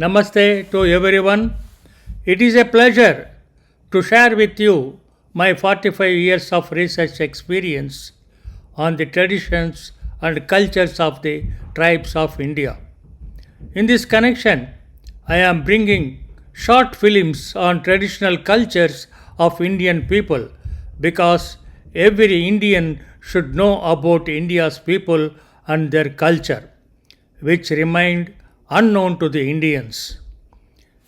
Namaste to everyone. It is a pleasure to share with you my 45 years of research experience on the traditions and cultures of the tribes of India. In this connection, I am bringing short films on traditional cultures of Indian people because every Indian should know about India's people and their culture, which remained unknown to the Indians.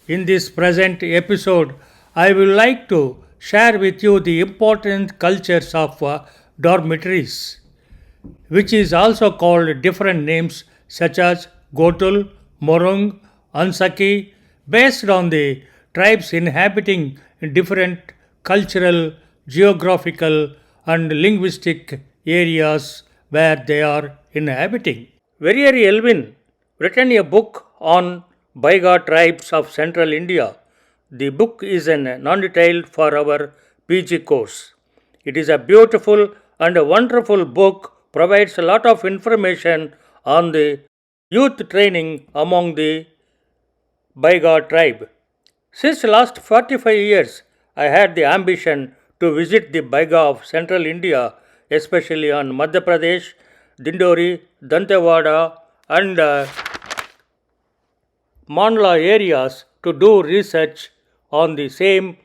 In this present episode, I would like to share with you the important cultures of dormitories, which is also called different names such as Gotul, Morung, Ansaki, based on the tribes inhabiting different cultural, geographical, and linguistic areas where they are inhabiting. Very Elvin written a book on Baiga tribes of central India. The book is a non-detailed for our PG course. It is a beautiful and a wonderful book, provides a lot of information on the youth training among the Baiga tribe. Since last 45 years, I had the ambition to visit the Baiga of central India, especially on Madhya Pradesh, Dindori, Dantewada, and Mandla areas to do research on the same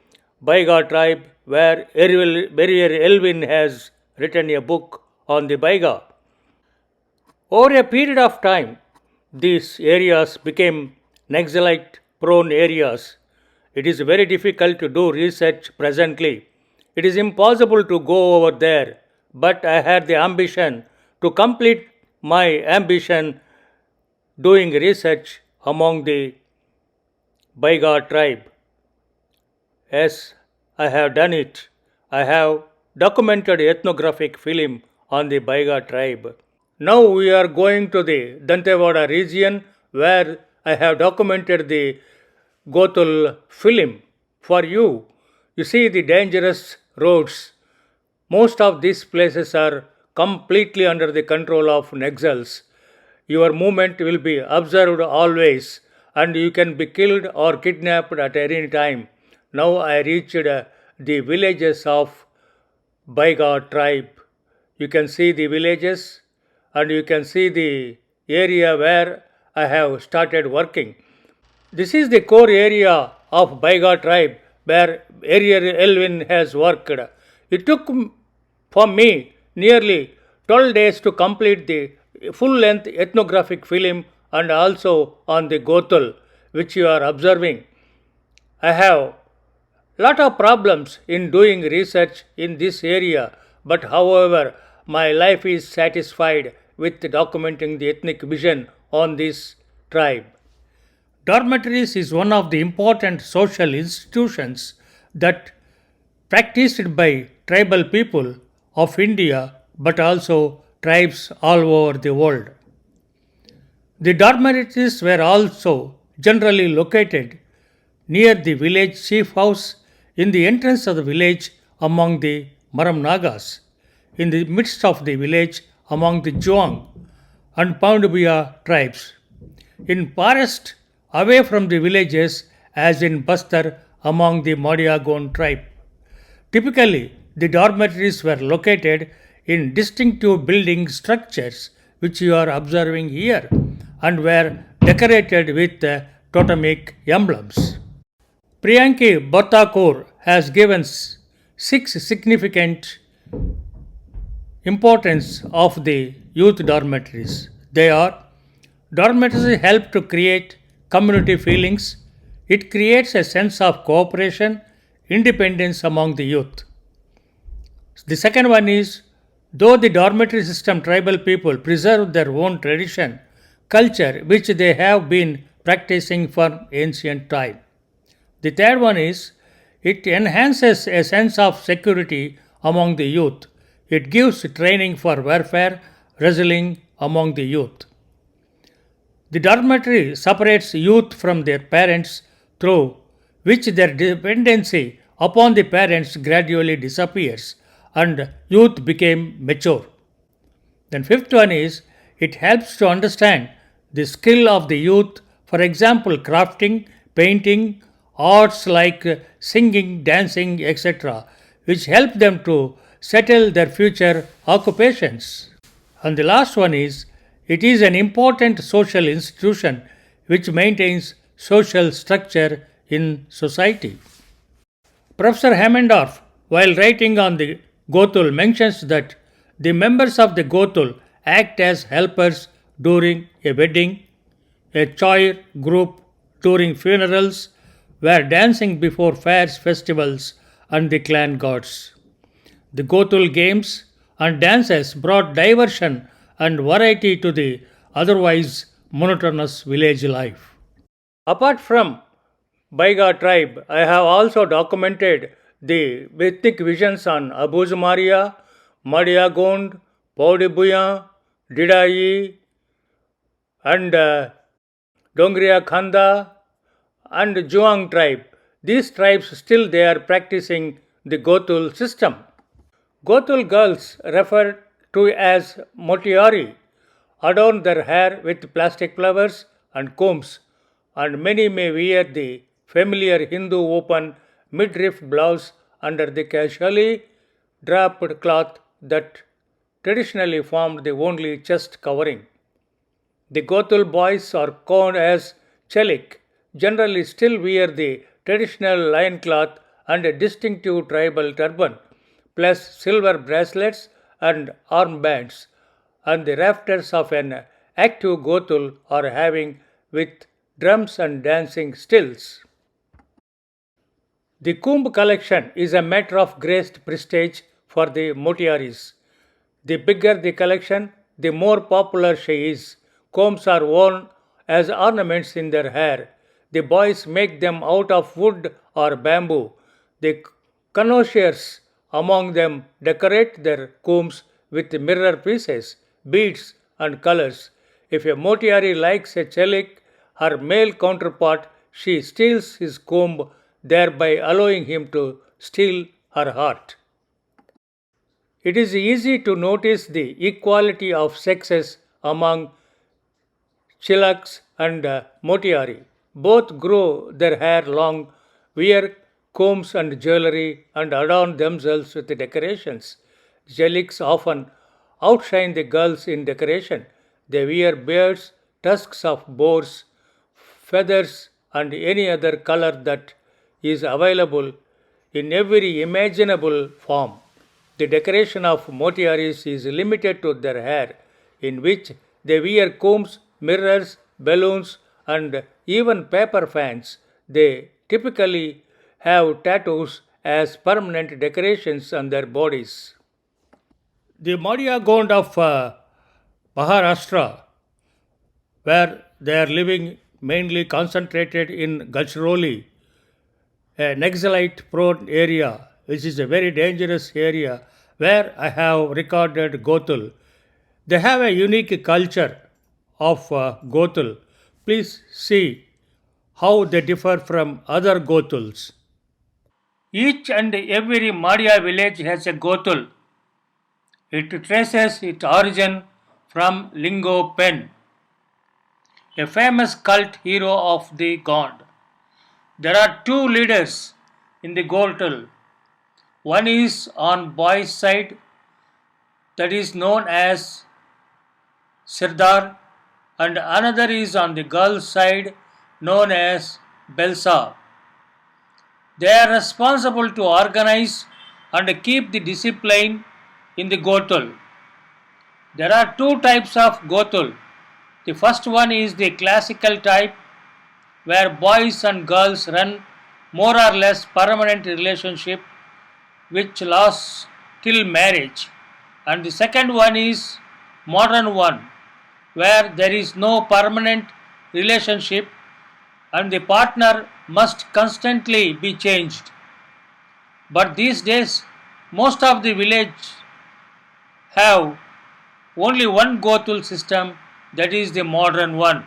Baiga tribe where Barrier Elvin has written a book on the Baiga. Over a period of time, these areas became Naxalite prone areas. It is very difficult to do research presently. It is impossible to go over there, but I had the ambition to complete my ambition doing research among the Baiga tribe. Yes, I have done it. I have documented ethnographic film on the Baiga tribe. Now we are going to the Dantewada region where I have documented the Gotul film for you. You see the dangerous roads. Most of these places are completely under the control of Naxals. Your movement will be observed always and you can be killed or kidnapped at any time. Now I reached the villages of Baiga tribe. You can see the villages and you can see the area where I have started working. This is the core area of Baiga tribe where Area Elvin has worked. It took for me nearly 12 days to complete the full-length ethnographic film and also on the Gotul, which you are observing. I have lot of problems in doing research in this area, but however, my life is satisfied with documenting the ethnic vision on this tribe. Dormitories is one of the important social institutions that practiced by tribal people of India but also tribes all over the world. The dormitories were also generally located near the village chief house, in the entrance of the village among the Maram Nagas, in the midst of the village among the Juang and Poundubia tribes, in forest away from the villages as in Bastar among the Madiagon tribe. Typically, the dormitories were located in distinctive building structures which you are observing here and were decorated with totemic emblems. Priyanki Bhattakur has given six significant importance of the youth dormitories. They are: dormitories help to create community feelings. It creates a sense of cooperation, independence among the youth. The second one is, though the dormitory system tribal people preserve their own tradition, culture which they have been practicing for ancient time. The third one is, it enhances a sense of security among the youth. It gives training for warfare, wrestling among the youth. The dormitory separates youth from their parents through which their dependency upon the parents gradually disappears and youth became mature. Then fifth one is, it helps to understand the skill of the youth For example, crafting, painting, arts like singing, dancing, etc., which help them to settle their future occupations. And the last one is it is an important social institution which maintains social structure in society. Professor Hammendorf, while writing on the Gotul, mentions that the members of the Gotul act as helpers during a wedding, a choir group during funerals, were dancing before fairs, festivals, and the clan gods. The Gotul games and dances brought diversion and variety to the otherwise monotonous village life. Apart from Baiga tribe, I have also documented the mythic visions on Abuzmaria, Madiagond, Paudibuya, Didai, and Dongria Khanda, and Juang tribe. These tribes still they are practicing the Gotul system. Gotul girls, referred to as motiari, adorn their hair with plastic flowers and combs, and many may wear the familiar Hindu open midriff blouse under the casually draped cloth that traditionally formed the only chest covering. The Gotul boys are called as chelik, generally still wear the traditional loincloth and a distinctive tribal turban, plus silver bracelets and armbands, and the rafters of an active Gotul are having with drums and dancing stills. The Kumbh collection is a matter of great prestige for the Motiaris. The bigger the collection, the more popular she is. Combs are worn as ornaments in their hair. The boys make them out of wood or bamboo. The connoisseurs among them decorate their combs with mirror pieces, beads, and colors. If a Motiari likes a chelik, her male counterpart, she steals his comb, thereby allowing him to steal her heart. It is easy to notice the equality of sexes among Chilaks and Motiari. Both grow their hair long, wear combs and jewelry, and adorn themselves with decorations. Chiliks often outshine the girls in decoration. They wear beards, tusks of boars, feathers, and any other color that is available in every imaginable form. The decoration of motiaris is limited to their hair, in which they wear combs, mirrors, balloons, and even paper fans. They typically have tattoos as permanent decorations on their bodies. The Madhya Gond of Maharashtra, where they are living mainly concentrated in Gadchiroli, an Naxalite prone area, which is a very dangerous area where I have recorded Gotul. They have a unique culture of Gotul. Please see how they differ from other Gotuls. Each and every Madhya village has a Gotul. It traces its origin from Lingo Pen, a famous cult hero of the god. There are two leaders in the Gotul. One is on boys' side, that is known as Sirdar, and another is on the girls' side, known as Belsa. They are responsible to organize and keep the discipline in the Gotul. There are two types of Gotul. The first one is the classical type, where boys and girls run more or less permanent relationship which lasts till marriage. And the second one is modern one, where there is no permanent relationship and the partner must constantly be changed. But these days, most of the village have only one Gotul system, that is the modern one.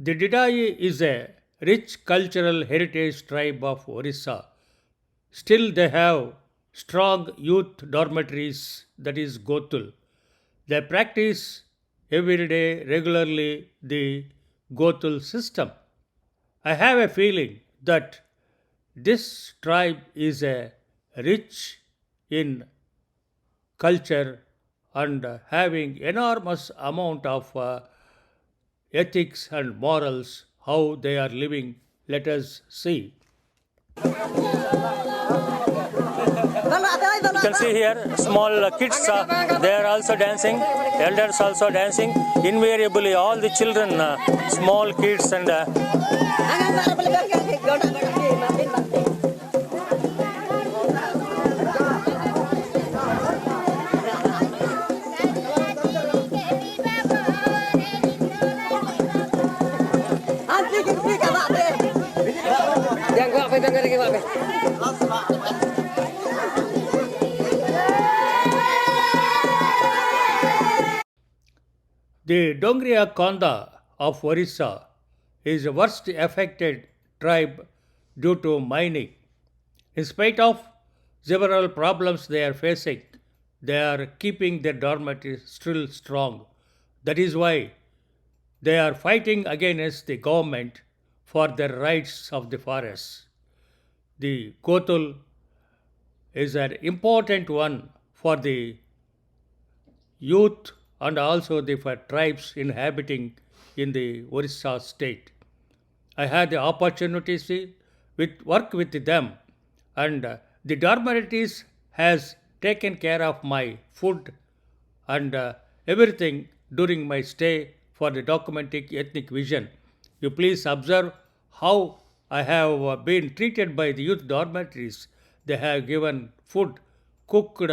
The Didai is a rich cultural heritage tribe of Orissa. Still, they have strong youth dormitories, that is Gotul. They practice every day regularly the Gotul system. I have a feeling that this tribe is a rich in culture and having enormous amount of ethics and morals how they are living. Let us see. You can see here small kids, they are also dancing, elders also dancing. Invariably, all the children, small kids, and the Dongria Konda of Orissa is the worst affected tribe due to mining. In spite of several problems they are facing, they are keeping their dormitory still strong. That is why they are fighting against the government for their rights of the forests. The Gotul is an important one for the youth and also the for tribes inhabiting in the Orissa state. I had the opportunity with work with them, and the dormitories has taken care of my food and everything during my stay for the documenting ethnic vision. You please observe how I have been treated by the youth dormitories. They have given food cooked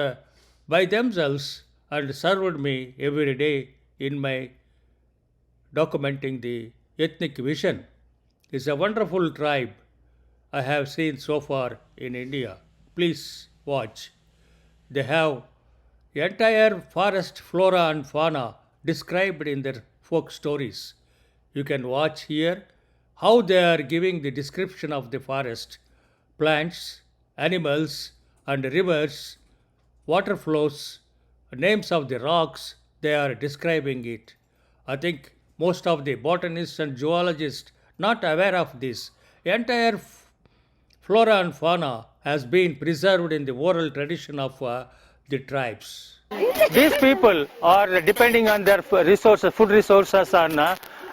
by themselves and served me every day in my documenting the ethnic vision. It's a wonderful tribe I have seen so far in India. Please watch. They have entire forest flora and fauna described in their folk stories. You can watch here how they are giving the description of the forest, plants, animals, and rivers, water flows, names of the rocks, they are describing it. I think most of the botanists and zoologists not aware of this. Entire flora and fauna has been preserved in the oral tradition of the tribes. These people are depending on their resources, food resources on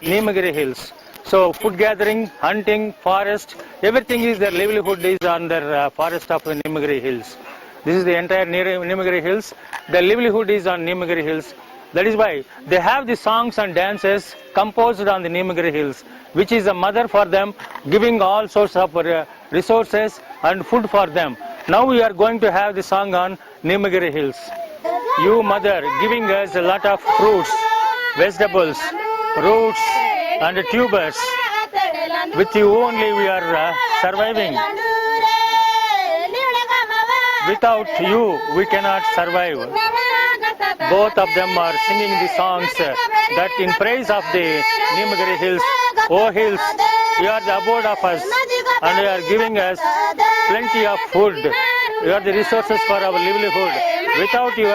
Nimagiri Hills. So food gathering, hunting, forest, everything is their livelihood is on their forest of Nimagiri Hills. This is the entire Nimagiri Hills. Their livelihood is on Nimagiri Hills. That is why they have the songs and dances composed on the Nimagiri Hills, which is a mother for them, giving all sorts of resources and food for them. Now we are going to have the song on Nimagiri Hills. You mother giving us a lot of fruits, vegetables, roots and tubers. With you only we are surviving. Without you we cannot survive. Both of them are singing the songs that in praise of the Nimagiri Hills. O hills, you are the abode of us and you are giving us plenty of food. You are the resources for our livelihood. Without you,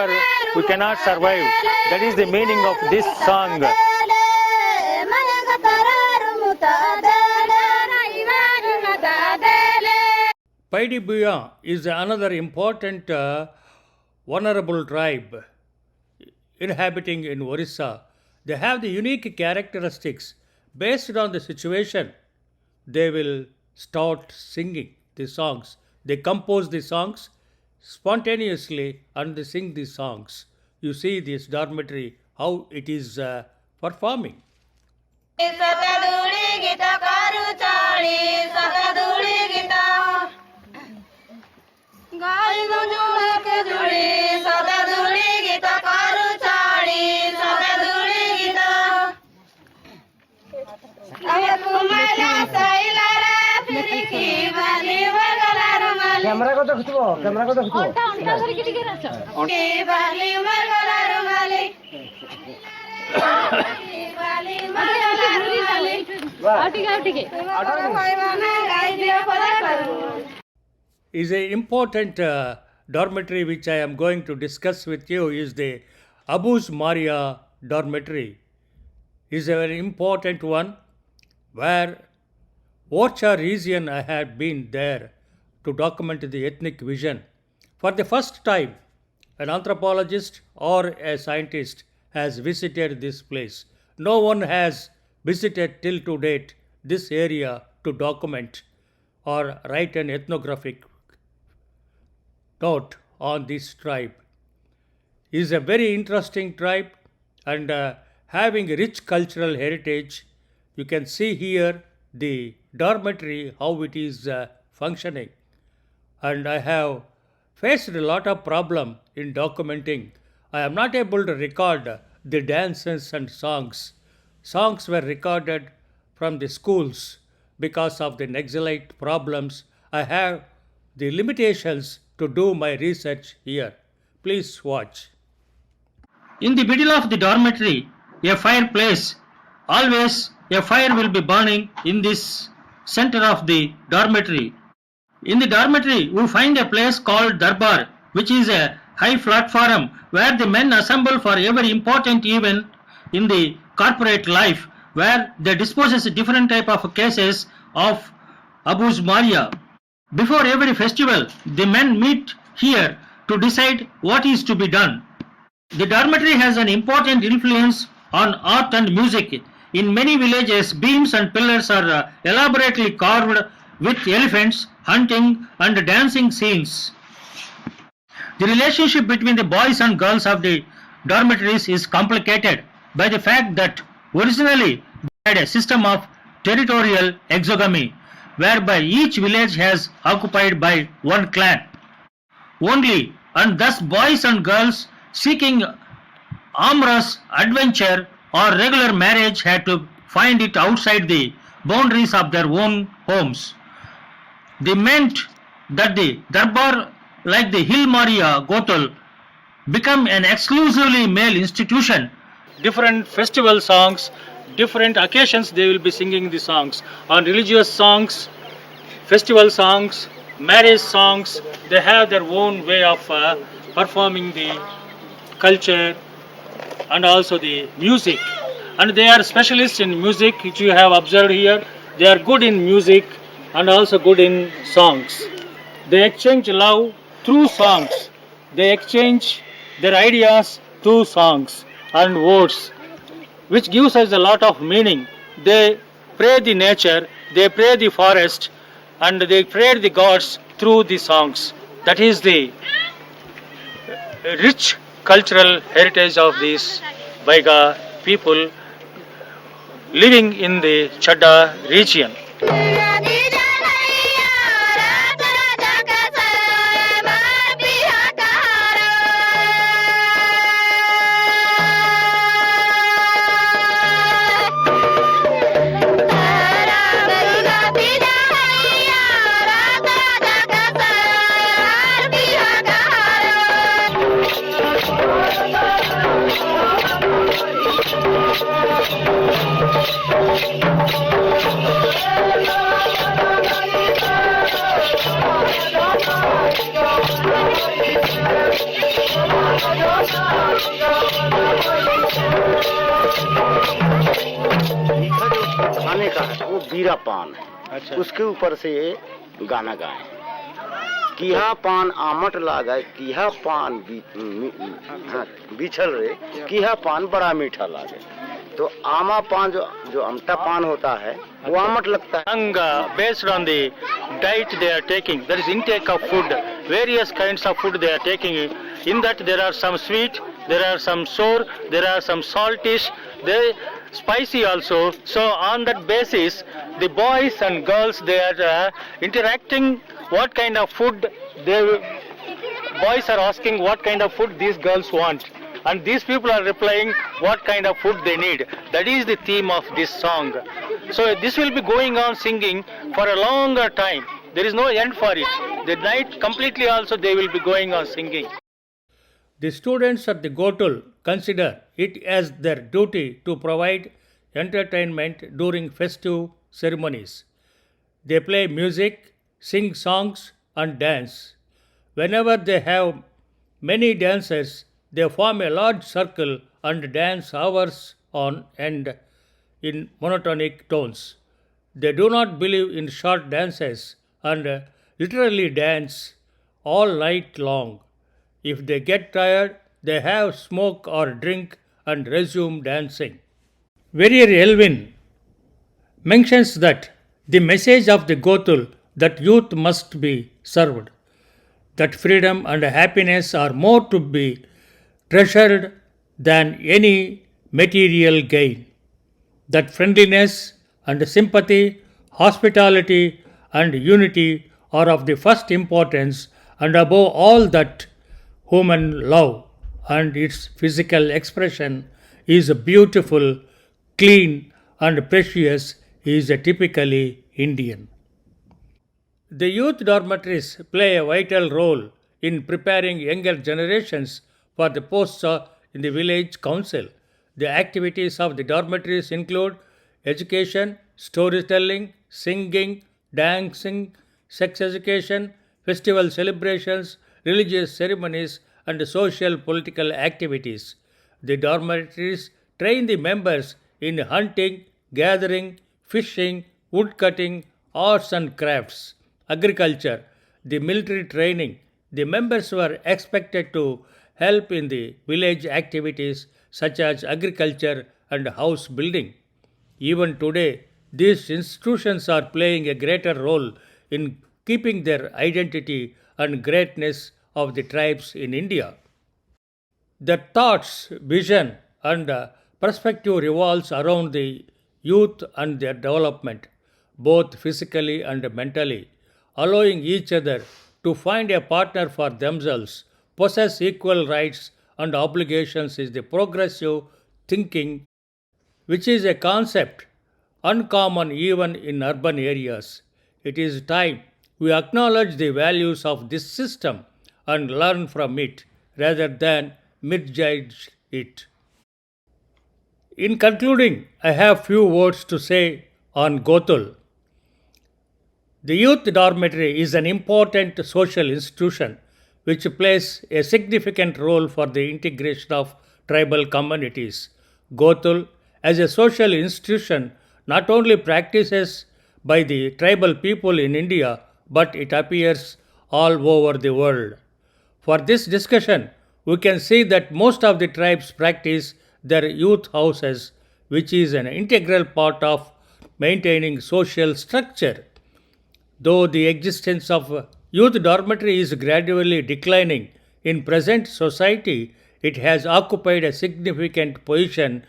we cannot survive. That is the meaning of this song. Paidi Buya is another important vulnerable tribe inhabiting in Orissa. They have the unique characteristics. Based on the situation, they will start singing the songs. They compose the songs spontaneously and they sing the songs. You see this dormitory, how it is performing. Camera को तो खिंचवाओ camera को तो खिंचवाओ Is an important dormitory which I am going to discuss with you is the Abu's Maria dormitory. Is a very important one where Orcha region I had been there to document the ethnic vision. For the first time, an anthropologist or a scientist has visited this place. No one has visited till to date this area to document or write an ethnographic note on this tribe. It is a very interesting tribe and having rich cultural heritage. You can see here the dormitory how it is functioning, and I have faced a lot of problem in documenting. I am not able to record the dances and songs. Songs were recorded from the schools because of the Nexalite problems. I have the limitations to do my research here. Please watch. In the middle of the dormitory, a fireplace. Always a fire will be burning in this center of the dormitory. In the dormitory, we find a place called Darbar, which is a high platform where the men assemble for every important event in the corporate life, where they disposes different type of cases of Abu's Maria. Before every festival, the men meet here to decide what is to be done. The dormitory has an important influence on art and music. In many villages, beams and pillars are elaborately carved with elephants, hunting and dancing scenes. The relationship between the boys and girls of the dormitories is complicated by the fact that originally they had a system of territorial exogamy, whereby each village has occupied by one clan only, and thus boys and girls seeking amorous adventure or regular marriage had to find it outside the boundaries of their own homes. They meant that the Darbar, like the Hill Maria Gotul, become an exclusively male institution. Different festival songs, different occasions they will be singing the songs. On religious songs, festival songs, marriage songs, they have their own way of performing the culture and also the music. And they are specialists in music, which you have observed here. They are good in music and also good in songs. They exchange love through songs. They exchange their ideas through songs and words, which gives us a lot of meaning. They pray the nature, they pray the forest, and they pray the gods through the songs. That is the rich cultural heritage of these Baiga people living in the Chadda region. खाने का है वो बीरा पान है। अच्छा। उसके ऊपर से ये गाना गाए, किहा पान आमट लागे, किहा पान बिछल रे, किहा पान बड़ा मीठा लागे। तो आमा पान जो अमटा पान होता है वो आमट लगता है। Based on the diet they are taking, there is intake of food, various kinds of food they are taking. In that there are some sweet, there are some sour, there are some saltish, they spicy also. So on that basis, the boys and girls they are interacting. What kind of food boys are asking what kind of food these girls want, and these people are replying what kind of food they need. That is the theme of this song. So this will be going on singing for a longer time. There is no end for it. The night completely also they will be going on singing. The students at the Gotul consider it as their duty to provide entertainment during festive ceremonies. They play music, sing songs, and dance. Whenever they have many dancers, they form a large circle and dance hours on end in monotonic tones. They do not believe in short dances and literally dance all night long. If they get tired, they have smoke or drink and resume dancing. Warrior Elvin mentions that the message of the Gotul that youth must be served, that freedom and happiness are more to be treasured than any material gain, that friendliness and sympathy, hospitality and unity are of the first importance, and above all that human love and its physical expression is beautiful, clean and precious is typically Indian. The youth dormitories play a vital role in preparing younger generations for the posts in the village council. The activities of the dormitories include education, storytelling, singing, dancing, sex education, festival celebrations, religious ceremonies, and social political activities. The dormitories train the members in hunting, gathering, fishing, woodcutting, arts and crafts, agriculture, the military training. The members were expected to help in the village activities such as agriculture and house building. Even today, these institutions are playing a greater role in keeping their identity and greatness of the tribes in India. Their thoughts, vision, and perspective revolves around the youth and their development, both physically and mentally, allowing each other to find a partner for themselves, possess equal rights and obligations is the progressive thinking, which is a concept uncommon even in urban areas. It is time we acknowledge the values of this system and learn from it rather than misjudge it. In concluding, I have few words to say on Gotul. The youth dormitory is an important social institution which plays a significant role for the integration of tribal communities. Gotul, as a social institution, not only practices by the tribal people in India, but it appears all over the world. For this discussion, we can see that most of the tribes practice their youth houses, which is an integral part of maintaining social structure. Though the existence of youth dormitory is gradually declining in present society, it has occupied a significant position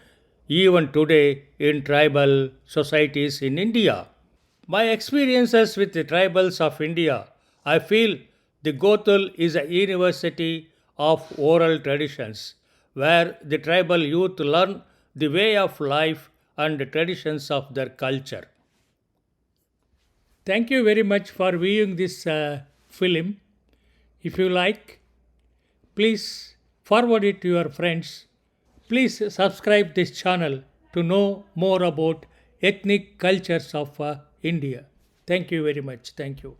even today in tribal societies in India. My experiences with the tribals of India, I feel the Gotul is a university of oral traditions where the tribal youth learn the way of life and the traditions of their culture. Thank you very much for viewing this film. If you like, please forward it to your friends. Please subscribe this channel to know more about ethnic cultures of India. Thank you very much. Thank you.